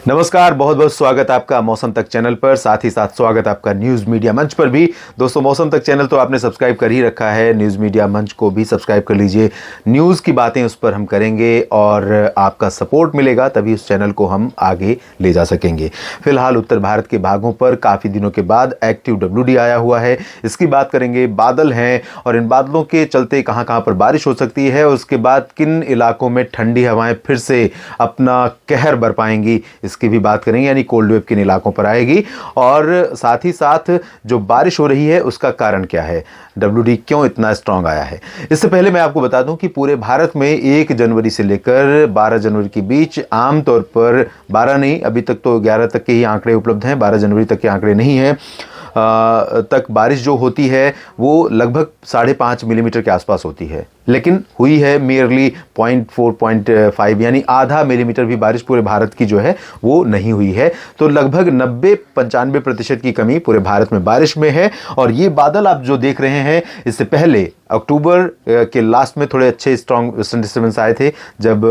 नमस्कार, बहुत बहुत स्वागत आपका मौसम तक चैनल पर। साथ ही साथ स्वागत आपका न्यूज़ मीडिया मंच पर भी। दोस्तों, मौसम तक चैनल तो आपने सब्सक्राइब कर ही रखा है, न्यूज़ मीडिया मंच को भी सब्सक्राइब कर लीजिए। न्यूज़ की बातें उस पर हम करेंगे और आपका सपोर्ट मिलेगा तभी उस चैनल को हम आगे ले जा सकेंगे। फिलहाल उत्तर भारत के भागों पर काफ़ी दिनों के बाद एक्टिव WD आया हुआ है, इसकी बात करेंगे। बादल हैं और इन बादलों के चलते कहाँ कहाँ पर बारिश हो सकती है, उसके बाद किन इलाकों में ठंडी हवाएं फिर से अपना कहर बरपाएंगी, इसकी भी बात करेंगे। यानी कोल्ड वेव किन इलाकों पर आएगी और साथ ही साथ जो बारिश हो रही है उसका कारण क्या है, WD क्यों इतना स्ट्रांग आया है। इससे पहले मैं आपको बता दूं कि पूरे भारत में 1 जनवरी से लेकर 12 जनवरी के बीच आमतौर पर 12 नहीं, अभी तक तो 11 तक के ही आंकड़े उपलब्ध हैं, 12 जनवरी तक के आंकड़े नहीं हैं, तक बारिश जो होती है वो लगभग 5.5 मिलीमीटर के आसपास होती है, लेकिन हुई है मेयरली 0.4 0.5 यानी आधा मिलीमीटर भी बारिश पूरे भारत की जो है वो नहीं हुई है। तो लगभग 90-95% की कमी पूरे भारत में बारिश में है। और ये बादल आप जो देख रहे हैं, इससे पहले अक्टूबर के लास्ट में थोड़े अच्छे स्ट्रॉन्ग वेस्टर्न डिस्टर्बेंस आए थे, जब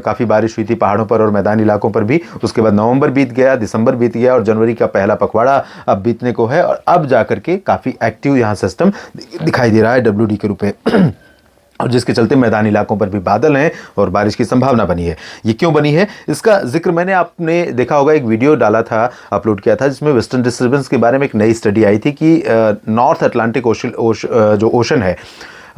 काफ़ी बारिश हुई थी पहाड़ों पर और मैदानी इलाकों पर भी। उसके बाद नवंबर बीत गया, दिसंबर बीत गया और जनवरी का पहला पखवाड़ा अब बीतने को है और अब जाकर के काफ़ी एक्टिव यहाँ सिस्टम दिखाई दे रहा है WD के रूप में और जिसके चलते मैदानी इलाकों पर भी बादल हैं और बारिश की संभावना बनी है। ये क्यों बनी है, इसका जिक्र मैंने आपने देखा होगा, एक वीडियो डाला था, अपलोड किया था, जिसमें वेस्टर्न डिस्टर्बेंस के बारे में एक नई स्टडी आई थी कि नॉर्थ अटलांटिक जो ओशन है,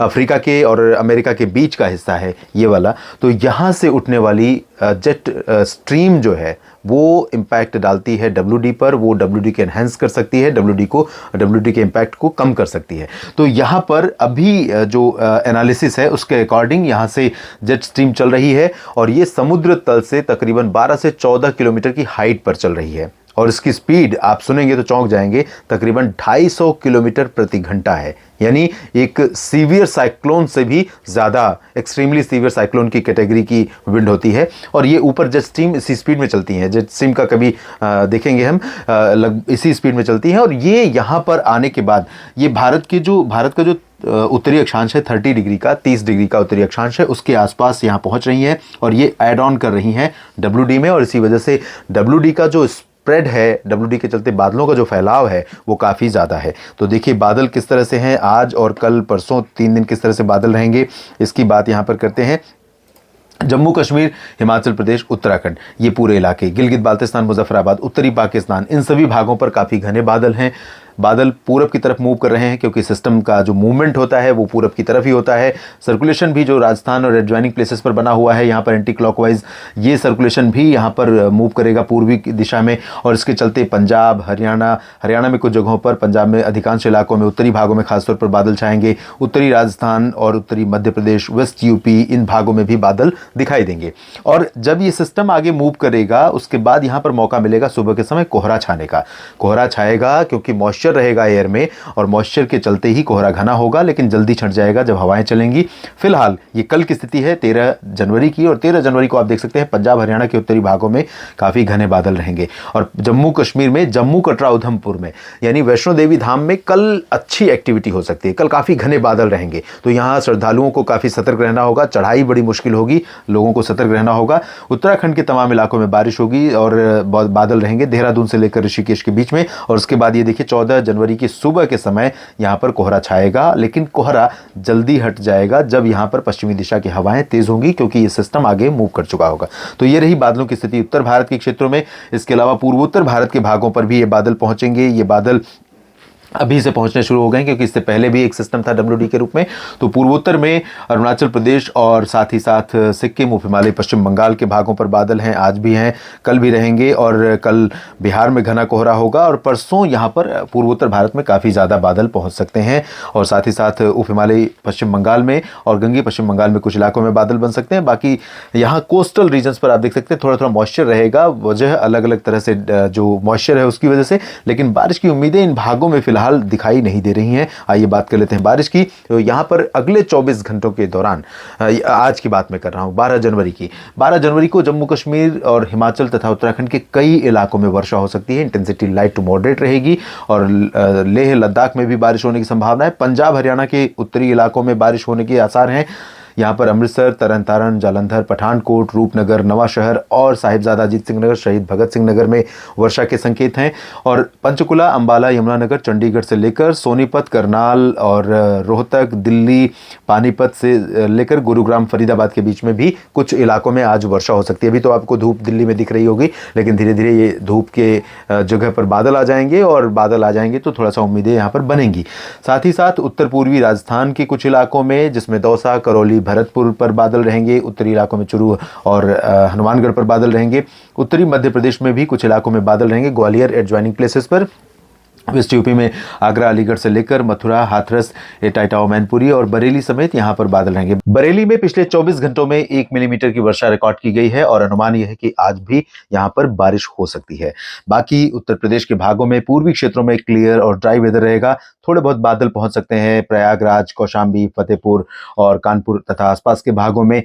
अफ्रीका के और अमेरिका के बीच का हिस्सा है ये वाला, तो यहाँ से उठने वाली जेट स्ट्रीम जो है वो इम्पैक्ट डालती है WD पर, वो WD के एनहेंस कर सकती है, WD के इम्पैक्ट को कम कर सकती है। तो यहाँ पर अभी जो एनालिसिस है उसके अकॉर्डिंग यहाँ से जेट स्ट्रीम चल रही है और ये समुद्र तल से तकरीबन 12 से 14 किलोमीटर की हाइट पर चल रही है और इसकी स्पीड आप सुनेंगे तो चौंक जाएंगे, तकरीबन 250 किलोमीटर प्रति घंटा है। यानी एक सीवियर साइक्लोन से भी ज़्यादा, एक्सट्रीमली सीवियर साइक्लोन की कैटेगरी की विंड होती है और ये ऊपर जेट स्ट्रीम इसी स्पीड में चलती है। जेट स्ट्रीम का कभी देखेंगे हम, इसी स्पीड में चलती है और ये यहाँ पर आने के बाद ये भारत का जो उत्तरी अक्षांश है 30 डिग्री का, 30 डिग्री का उत्तरी अक्षांश है, उसके आसपास यहाँ पहुँच रही हैं और ये ऐड ऑन कर रही हैं WD में और इसी वजह से WD का जो स्प्रेड है, WD के चलते बादलों का जो फैलाव है वो काफ़ी ज़्यादा है। तो देखिए बादल किस तरह से हैं, आज और कल परसों 3 दिन किस तरह से बादल रहेंगे, इसकी बात यहाँ पर करते हैं। जम्मू कश्मीर, हिमाचल प्रदेश, उत्तराखंड, ये पूरे इलाके, गिलगित बाल्टिस्तान, मुजफ्फराबाद, उत्तरी पाकिस्तान, इन सभी भागों पर काफ़ी घने बादल हैं। बादल पूरब की तरफ मूव कर रहे हैं क्योंकि सिस्टम का जो मूवमेंट होता है वो पूरब की तरफ ही होता है। सर्कुलेशन भी जो राजस्थान और एडजॉइनिंग प्लेसेस पर बना हुआ है यहाँ पर एंटी क्लॉकवाइज, ये सर्कुलेशन भी यहाँ पर मूव करेगा पूर्वी दिशा में और इसके चलते पंजाब, हरियाणा में कुछ जगहों पर, पंजाब में अधिकांश इलाकों में, उत्तरी भागों में खासतौर पर बादल छाएंगे। उत्तरी राजस्थान और उत्तरी मध्य प्रदेश, वेस्ट यूपी, इन भागों में भी बादल दिखाई देंगे। और जब ये सिस्टम आगे मूव करेगा उसके बाद यहाँ पर मौका मिलेगा सुबह के समय कोहरा छाने का। कोहरा छाएगा क्योंकि मॉइस्चर रहेगा एयर में और मॉइस्चर के चलते ही कोहरा घना होगा, लेकिन जल्दी छंट जाएगा जब हवाएं चलेंगी। फिलहाल ये कल की स्थिति है 13 जनवरी की और 13 जनवरी को आप देख सकते हैं पंजाब हरियाणा के उत्तरी भागों में काफ़ी घने बादल रहेंगे और जम्मू कश्मीर में, जम्मू कटरा उधमपुर में, यानी वैष्णो देवी धाम में कल अच्छी एक्टिविटी हो सकती है। कल काफ़ी घने बादल रहेंगे तो यहाँ श्रद्धालुओं को काफ़ी सतर्क रहना होगा, चढ़ाई बड़ी मुश्किल होगी, लोगों को सतर्क रहना होगा। उत्तराखंड के तमाम इलाकों में बारिश होगी और बादल रहेंगे देहरादून से लेकर ऋषिकेश के बीच में। और उसके बाद ये देखिए 14 जनवरी की सुबह के समय यहाँ पर कोहरा छाएगा, लेकिन कोहरा जल्दी हट जाएगा जब यहाँ पर पश्चिमी दिशा की हवाएं तेज होंगी क्योंकि ये सिस्टम आगे मूव कर चुका होगा। तो ये रही बादलों की स्थिति उत्तर भारत के क्षेत्रों में। इसके अलावा पूर्वोत्तर भारत के भागों पर भी ये बादल पहुंचेंगे। ये बादल अभी से पहुंचने शुरू हो गए क्योंकि इससे पहले भी एक सिस्टम था WD के रूप में। तो पूर्वोत्तर में अरुणाचल प्रदेश और साथ ही साथ सिक्किम, उप हिमालय, पश्चिम बंगाल के भागों पर बादल हैं, आज भी हैं, कल भी रहेंगे और कल बिहार में घना कोहरा होगा और परसों यहाँ पर पूर्वोत्तर भारत में काफ़ी ज़्यादा बादल पहुँच सकते हैं और साथ ही साथ उप हिमालय पश्चिम बंगाल में और गंगे पश्चिम बंगाल में कुछ इलाकों में बादल बन सकते हैं। बाकी यहाँ कोस्टल रीजन्स पर आप देख सकते हैं थोड़ा थोड़ा मॉइस्चर रहेगा, वजह अलग अलग तरह से जो मॉइस्चर है उसकी वजह से, लेकिन बारिश की उम्मीदें इन भागों में फिलहाल दिखाई नहीं दे रही हैं। आइए बात कर लेते हैं बारिश की। तो यहाँ पर अगले 24 घंटों के दौरान, आज की बात मैं कर रहा हूँ 12 जनवरी की, 12 जनवरी को जम्मू कश्मीर और हिमाचल तथा उत्तराखंड के कई इलाकों में वर्षा हो सकती है। इंटेंसिटी लाइट टू मॉडरेट रहेगी और लेह लद्दाख में भी बारिश होने की संभावना है। पंजाब हरियाणा के उत्तरी इलाकों में बारिश होने के आसार हैं। यहाँ पर अमृतसर, तरन तारण, जालंधर, पठानकोट, रूपनगर, नवांशहर और साहिबजादा अजीत सिंह नगर, शहीद भगत सिंह नगर में वर्षा के संकेत हैं। और पंचकुला, अंबाला, यमुनानगर, चंडीगढ़ से लेकर सोनीपत, करनाल और रोहतक, दिल्ली, पानीपत से लेकर गुरुग्राम, फरीदाबाद के बीच में भी कुछ इलाकों में आज वर्षा हो सकती है। अभी तो आपको धूप दिल्ली में दिख रही होगी, लेकिन धीरे धीरे ये धूप के जगह पर बादल आ जाएंगे, और बादल आ जाएंगे तो थोड़ा सा उम्मीदें यहाँ पर बनेंगी। साथ ही साथ उत्तर पूर्वी राजस्थान के कुछ इलाकों में, जिसमें दौसा, करौली, भरतपुर पर बादल रहेंगे। उत्तरी इलाकों में चूरू और हनुमानगढ़ पर बादल रहेंगे। उत्तरी मध्य प्रदेश में भी कुछ इलाकों में बादल रहेंगे, ग्वालियर एडजॉइनिंग प्लेसेस पर। वेस्ट यूपी में आगरा, अलीगढ़ से लेकर मथुरा, हाथरस, इटावा, मैनपुरी और बरेली समेत यहां पर बादल रहेंगे। बरेली में पिछले 24 घंटों में 1 मिलीमीटर की वर्षा रिकॉर्ड की गई है, और अनुमान यह है कि आज भी यहां पर बारिश हो सकती है। बाकी उत्तर प्रदेश के भागों में, पूर्वी क्षेत्रों में क्लियर और ड्राई वेदर रहेगा। थोड़े बहुत बादल पहुंच सकते हैं प्रयागराज, कौशाम्बी, फतेहपुर और कानपुर तथा आसपास के भागों में।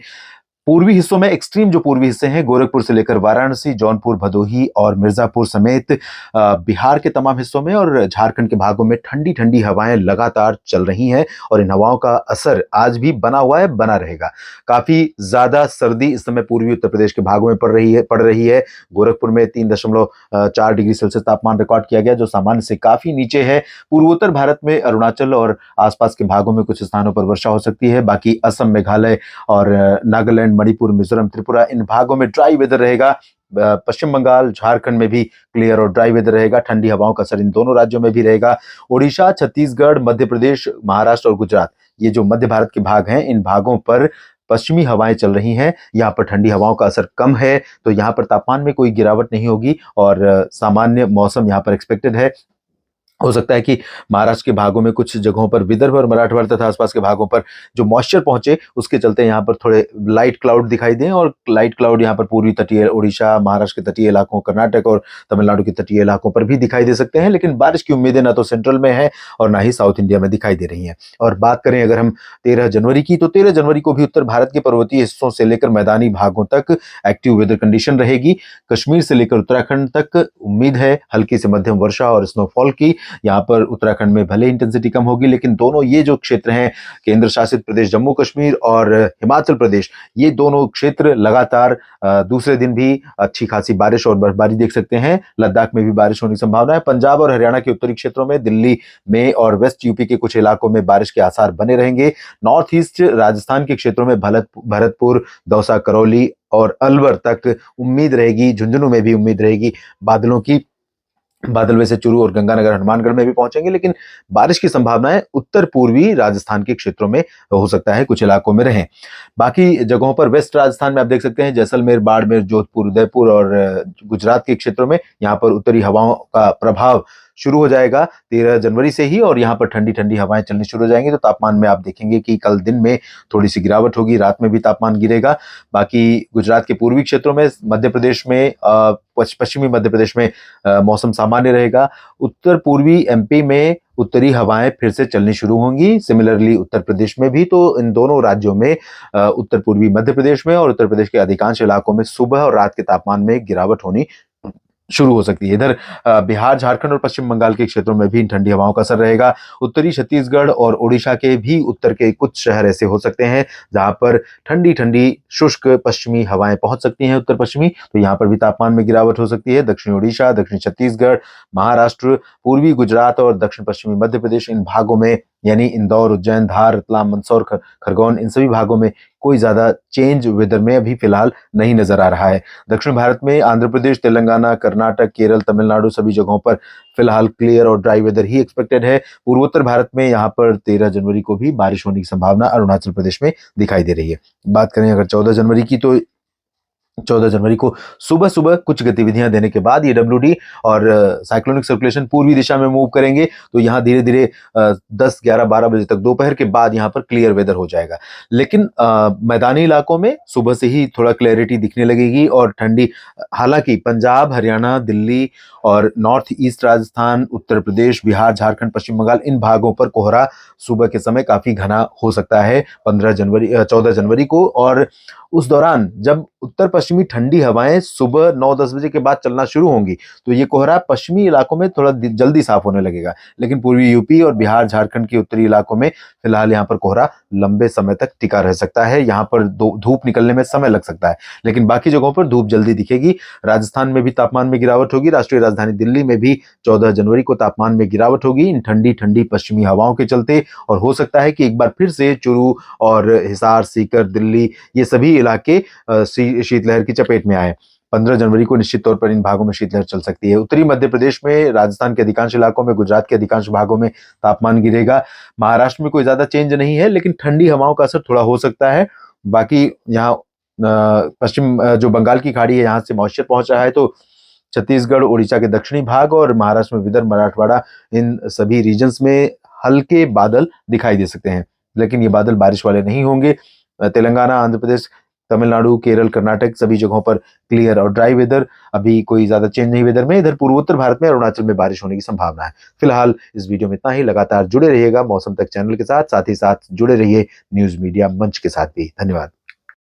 पूर्वी हिस्सों में, एक्सट्रीम जो पूर्वी हिस्से हैं, गोरखपुर से लेकर वाराणसी, जौनपुर, भदोही और मिर्जापुर समेत बिहार के तमाम हिस्सों में और झारखंड के भागों में ठंडी ठंडी हवाएं लगातार चल रही हैं, और इन हवाओं का असर आज भी बना हुआ है, बना रहेगा। काफी ज्यादा सर्दी इस समय पूर्वी उत्तर प्रदेश के भागों में पड़ रही है। गोरखपुर में 3.4 डिग्री सेल्सियस तापमान रिकॉर्ड किया गया, जो सामान्य से काफी नीचे है। पूर्वोत्तर भारत में अरुणाचल और आसपास के भागों में कुछ स्थानों पर वर्षा हो सकती है। बाकी असम, मेघालय और नागालैंड, मणिपुर, मिजोरम, त्रिपुरा, इन भागों में ड्राई वेदर रहेगा। पश्चिम बंगाल, झारखंड में भी क्लियर और ड्राई वेदर रहेगा। ठंडी हवाओं का असर इन दोनों राज्यों में भी रहेगा। ओडिशा, छत्तीसगढ़, मध्य प्रदेश, महाराष्ट्र और गुजरात, ये जो मध्य भारत के भाग हैं, इन भागों पर पश्चिमी हवाएं चल रही हैं। यहाँ पर ठंडी हवाओं का असर कम है, तो यहाँ पर तापमान में कोई गिरावट नहीं होगी, और सामान्य मौसम यहाँ पर एक्सपेक्टेड है। हो सकता है कि महाराष्ट्र के भागों में कुछ जगहों पर, विदर्भ और मराठवाड़ा तथा आसपास के भागों पर जो मॉइस्चर पहुंचे, उसके चलते यहाँ पर थोड़े लाइट क्लाउड दिखाई दें, और लाइट क्लाउड यहाँ पर पूर्वी तटीय ओडिशा, महाराष्ट्र के तटीय इलाकों, कर्नाटक और तमिलनाडु के तटीय इलाकों पर भी दिखाई दे सकते हैं। लेकिन बारिश की उम्मीदें ना तो सेंट्रल में है और ना ही साउथ इंडिया में दिखाई दे रही हैं। और बात करें अगर हम 13 जनवरी की, तो 13 जनवरी को भी उत्तर भारत के पर्वतीय हिस्सों से लेकर मैदानी भागों तक एक्टिव वेदर कंडीशन रहेगी। कश्मीर से लेकर उत्तराखंड तक उम्मीद है हल्की से मध्यम वर्षा और स्नोफॉल की। यहाँ पर उत्तराखंड में भले इंटेंसिटी कम होगी, लेकिन दोनों ये जो क्षेत्र हैं, केंद्र शासित प्रदेश जम्मू कश्मीर और हिमाचल प्रदेश, ये दोनों क्षेत्र लगातार दूसरे दिन भी अच्छी खासी बारिश और बर्फबारी देख सकते हैं। लद्दाख में भी बारिश होने की संभावना है। पंजाब और हरियाणा के उत्तरी क्षेत्रों में, दिल्ली में और वेस्ट यूपी के कुछ इलाकों में बारिश के आसार बने रहेंगे। नॉर्थ ईस्ट राजस्थान के क्षेत्रों में भरतपुर, दौसा, करौली और अलवर तक उम्मीद रहेगी। झुंझुनू में भी उम्मीद रहेगी बादलों की। बादल वैसे चूरू और गंगानगर, हनुमानगढ़ में भी पहुंचेंगे, लेकिन बारिश की संभावनाएं उत्तर पूर्वी राजस्थान के क्षेत्रों में हो सकता है कुछ इलाकों में रहें। बाकी जगहों पर वेस्ट राजस्थान में आप देख सकते हैं, जैसलमेर, बाड़मेर, जोधपुर, उदयपुर और गुजरात के क्षेत्रों में यहाँ पर उत्तरी हवाओं का प्रभाव शुरू हो जाएगा 13 जनवरी से ही, और यहाँ पर ठंडी ठंडी हवाएं चलनी शुरू हो जाएंगी। तो तापमान में आप देखेंगे कि कल दिन में थोड़ी सी गिरावट होगी, रात में भी तापमान गिरेगा। बाकी गुजरात के पूर्वी क्षेत्रों में, मध्य प्रदेश में, पश्चिमी मध्य प्रदेश में मौसम सामान्य रहेगा। उत्तर पूर्वी एमपी में उत्तरी हवाएं फिर से चलनी शुरू होंगी। सिमिलरली उत्तर प्रदेश में भी। तो इन दोनों राज्यों में, उत्तर पूर्वी मध्य प्रदेश में और उत्तर प्रदेश के अधिकांश इलाकों में सुबह और रात के तापमान में गिरावट होनी शुरू हो सकती है। इधर बिहार, झारखंड और पश्चिम बंगाल के क्षेत्रों में भी इन ठंडी हवाओं का असर रहेगा। उत्तरी छत्तीसगढ़ और ओडिशा के भी उत्तर के कुछ शहर ऐसे हो सकते हैं जहां पर ठंडी ठंडी शुष्क पश्चिमी हवाएं पहुंच सकती हैं, उत्तर पश्चिमी। तो यहां पर भी तापमान में गिरावट हो सकती है। दक्षिणी ओडिशा, दक्षिणी छत्तीसगढ़, महाराष्ट्र, पूर्वी गुजरात और दक्षिण पश्चिमी मध्य प्रदेश, इन भागों में यानी इंदौर, उज्जैन, धार, रतलाम, मंदसौर, खरगोन, इन सभी भागों में कोई ज्यादा चेंज वेदर में अभी फिलहाल नहीं नजर आ रहा है। दक्षिण भारत में आंध्र प्रदेश, तेलंगाना, कर्नाटक, केरल, तमिलनाडु, सभी जगहों पर फिलहाल क्लियर और ड्राई वेदर ही एक्सपेक्टेड है। पूर्वोत्तर भारत में यहाँ पर 13 जनवरी को भी बारिश होने की संभावना अरुणाचल प्रदेश में दिखाई दे रही है। बात करें अगर 14 जनवरी की, तो 14 जनवरी को सुबह सुबह कुछ गतिविधियां देने के बाद ये डब्ल्यूडी और साइक्लोनिक सर्कुलेशन पूर्वी दिशा में मूव करेंगे। तो यहाँ धीरे धीरे 10, 11, 12 बजे तक, दोपहर के बाद यहाँ पर क्लियर वेदर हो जाएगा। लेकिन मैदानी इलाकों में सुबह से ही थोड़ा क्लैरिटी दिखने लगेगी और ठंडी, हालांकि पंजाब, हरियाणा, दिल्ली और नॉर्थ ईस्ट राजस्थान, उत्तर प्रदेश, बिहार, झारखंड, पश्चिम बंगाल, इन भागों पर कोहरा सुबह के समय काफी घना हो सकता है 14 जनवरी को। और उस दौरान जब उत्तर पश्चिमी ठंडी हवाएं सुबह 9-10 बजे के बाद चलना शुरू होंगी तो ये कोहरा पश्चिमी इलाकों में थोड़ा जल्दी साफ होने लगेगा, लेकिन पूर्वी यूपी और बिहार झारखंड के उत्तरी इलाकों में फिलहाल यहाँ पर कोहरा लंबे समय तक टिका रह सकता है। यहाँ पर धूप निकलने में समय लग सकता है, लेकिन बाकी जगहों पर धूप जल्दी दिखेगी। राजस्थान में भी तापमान में गिरावट होगी। राष्ट्रीय राजधानी दिल्ली में भी 14 जनवरी को तापमान में गिरावट होगी इन ठंडी ठंडी पश्चिमी हवाओं के चलते, और हो सकता है कि एक बार फिर से चूरू और हिसार, सीकर, दिल्ली ये सभी इलाके शीतलहर की चपेट में आए। 15 जनवरी को निश्चित तौर पर इन भागों में शीतलहर चल सकती है। उत्तरी मध्य प्रदेश में, राजस्थान के अधिकांश इलाकों में, गुजरात के अधिकांश भागों में तापमान गिरेगा। महाराष्ट्र में कोई ज्यादा चेंज नहीं है, लेकिन ठंडी हवाओं का असर थोड़ा हो सकता है। बाकी यहाँ पश्चिम जो बंगाल की खाड़ी है, यहाँ से मॉइस्चर पहुंच रहा है, तो छत्तीसगढ़, उड़ीसा के दक्षिणी भाग और महाराष्ट्र में विदर्भ, मराठवाड़ा, इन सभी रीजन्स में हल्के बादल दिखाई दे सकते हैं, लेकिन ये बादल बारिश वाले नहीं होंगे। तेलंगाना, आंध्र प्रदेश, तमिलनाडु, केरल, कर्नाटक सभी जगहों पर क्लियर और ड्राई वेदर, अभी कोई ज्यादा चेंज नहीं वेदर में। इधर पूर्वोत्तर भारत में, अरुणाचल में बारिश होने की संभावना है। फिलहाल इस वीडियो में इतना ही। लगातार जुड़े रहिएगा मौसम तक चैनल के साथ ही साथ जुड़े रहिए न्यूज मीडिया मंच के साथ भी। धन्यवाद।